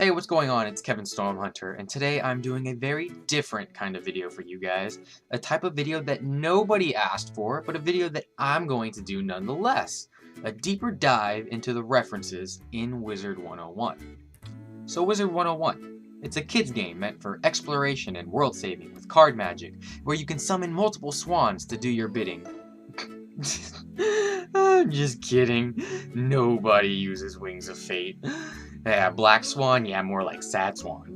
Hey, what's going on? It's Kevin Stormhunter, and today I'm doing a very different kind of video for you guys. A type of video that nobody asked for, but a video that I'm going to do nonetheless. A deeper dive into the references in Wizard101. So Wizard101. It's a kid's game meant for exploration and world saving with card magic, where you can summon multiple swans to do your bidding. I'm just kidding. Nobody uses Wings of Fate. Yeah, Black Swan, yeah, more like Sad Swan.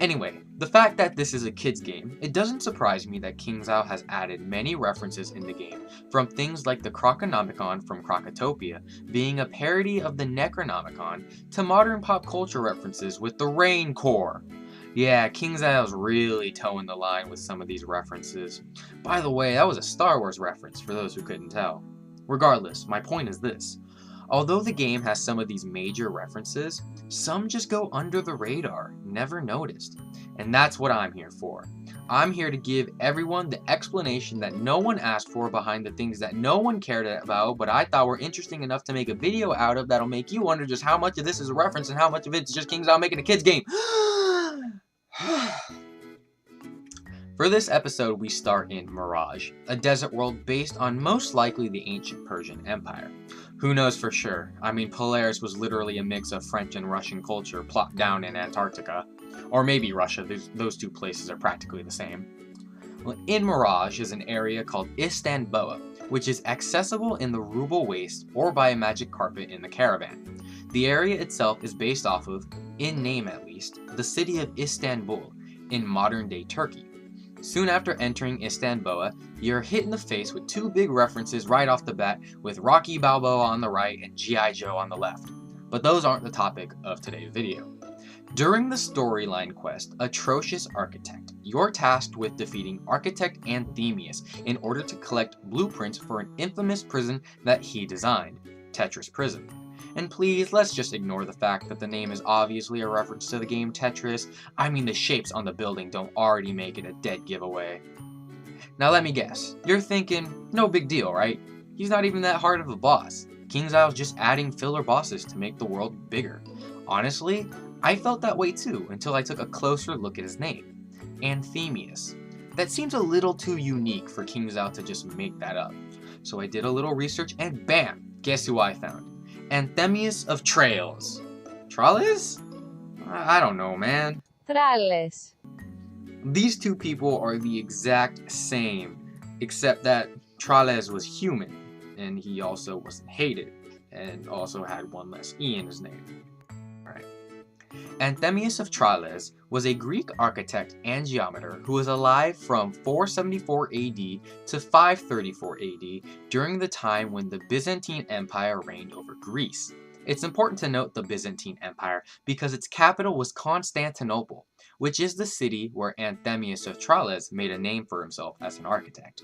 Anyway, the fact that this is a kid's game, it doesn't surprise me that KingsIsle has added many references in the game, from things like the Croconomicon from Crocotopia being a parody of the Necronomicon, to modern pop culture references with the Rain Core. Yeah, KingsIsle's really towing the line with some of these references. By the way, that was a Star Wars reference for those who couldn't tell. Regardless, my point is this. Although the game has some of these major references, some just go under the radar, never noticed. And that's what I'm here for. I'm here to give everyone the explanation that no one asked for behind the things that no one cared about, but I thought were interesting enough to make a video out of that'll make you wonder just how much of this is a reference and how much of it's just KingsIsle making a kid's game. For this episode, we start in Mirage, a desert world based on most likely the ancient Persian Empire. Who knows for sure? I mean, Polaris was literally a mix of French and Russian culture plopped down in Antarctica. Or maybe Russia, those two places are practically the same. Well, in Mirage is an area called Istanbul, which is accessible in the Ruble Waste or by a magic carpet in the caravan. The area itself is based off of, in name at least, the city of Istanbul in modern-day Turkey. Soon after entering Istanbul, you're hit in the face with two big references right off the bat, with Rocky Balboa on the right and G.I. Joe on the left. But those aren't the topic of today's video. During the storyline quest, Atrocious Architect, you're tasked with defeating Architect Antheemius in order to collect blueprints for an infamous prison that he designed, Tetris Prison. And please, let's just ignore the fact that the name is obviously a reference to the game Tetris. I mean, the shapes on the building don't already make it a dead giveaway. Now let me guess, you're thinking, no big deal, right? He's not even that hard of a boss. KingsIsle's just adding filler bosses to make the world bigger. Honestly, I felt that way too until I took a closer look at his name, Antheemius. That seems a little too unique for KingsIsle to just make that up. So I did a little research and bam, guess who I found? Antheemius of Trails. Trales? I don't know, man. Trales. These two people are the exact same, except that Trales was human, and he also wasn't hated, and also had one less E in his name. Alright. Antheemius of Trales was a Greek architect and geometer who was alive from 474 AD to 534 AD during the time when the Byzantine Empire reigned over Greece. It's important to note the Byzantine Empire because its capital was Constantinople, which is the city where Antheemius of Trales made a name for himself as an architect.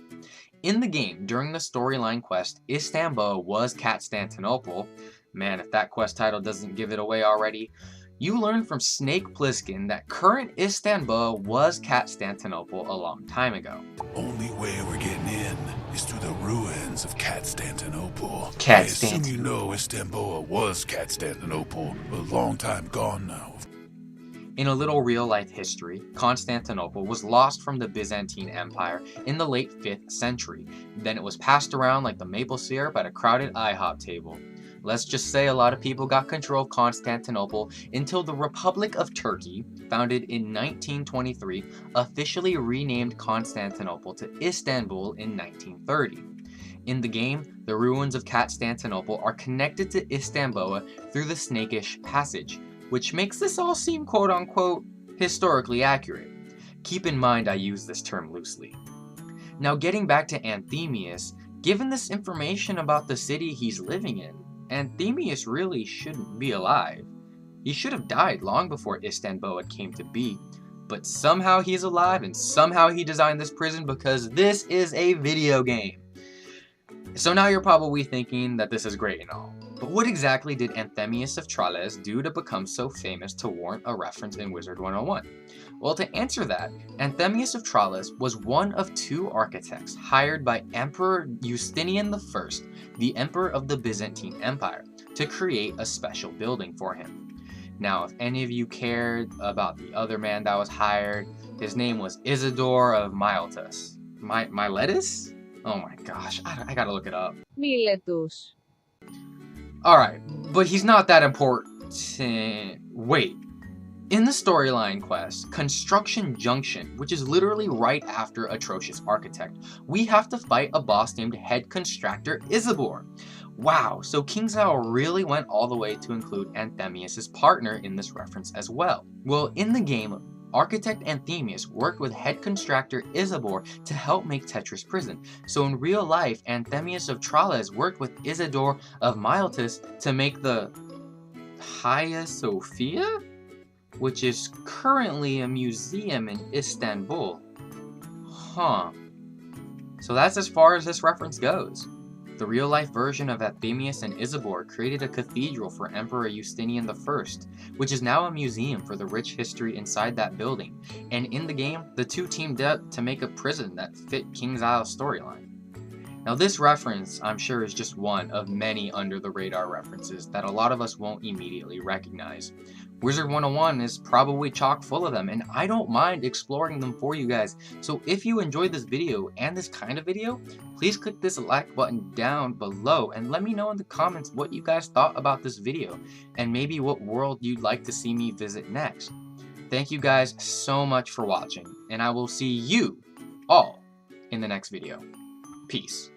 In the game, during the storyline quest, Istanbul was Constantinople. Man, if that quest title doesn't give it away already. You learn from Snake Plissken that current Istanbul was Constantinople a long time ago. Only way we're getting in is through the ruins of Constantinople. I Constantinople. assume you know Istanbul was Constantinople, a long time gone now. In a little real-life history, Constantinople was lost from the Byzantine Empire in the late 5th century. Then it was passed around like the maple syrup at a crowded IHOP table. Let's just say a lot of people got control of Constantinople until the Republic of Turkey, founded in 1923, officially renamed Constantinople to Istanbul in 1930. In the game, the ruins of Constantinople are connected to Istanbul through the Snakish Passage, which makes this all seem quote-unquote historically accurate. Keep in mind I use this term loosely. Now getting back to Antheemius, given this information about the city he's living in, Antheemius really shouldn't be alive. He should have died long before Istanbul came to be, but somehow he's alive and somehow he designed this prison because this is a video game. So now you're probably thinking that this is great and all, but what exactly did Antheemius of Trales do to become so famous to warrant a reference in Wizard101? Well, to answer that, Antheemius of Trales was one of two architects hired by Emperor Justinian I, the Emperor of the Byzantine Empire, to create a special building for him. Now, if any of you cared about the other man that was hired, his name was Isidore of Miletus. Miletus? Oh my gosh, I gotta look it up. Miletus. Alright, but he's not that important. Wait. In the storyline quest, Construction Junction, which is literally right after Atrocious Architect, we have to fight a boss named Head Constructor Isidore. Wow, so KingsIsle really went all the way to include Antheemius' partner in this reference as well. Well, in the game, Architect Antheemius worked with Head Constructor Isidore to help make Tetris Prison. So in real life, Antheemius of Tralles worked with Isidore of Miletus to make the Hagia Sophia, which is currently a museum in Istanbul. Huh. So that's as far as this reference goes. The real-life version of Antheemius and Isidore created a cathedral for Emperor Justinian I, which is now a museum for the rich history inside that building. And in the game, the two teamed up to make a prison that fit KingsIsle's storyline. Now this reference, I'm sure, is just one of many under-the-radar references that a lot of us won't immediately recognize. Wizard101 is probably chock full of them, and I don't mind exploring them for you guys. So if you enjoyed this video and this kind of video, please click this like button down below and let me know in the comments what you guys thought about this video and maybe what world you'd like to see me visit next. Thank you guys so much for watching, and I will see you all in the next video. Peace.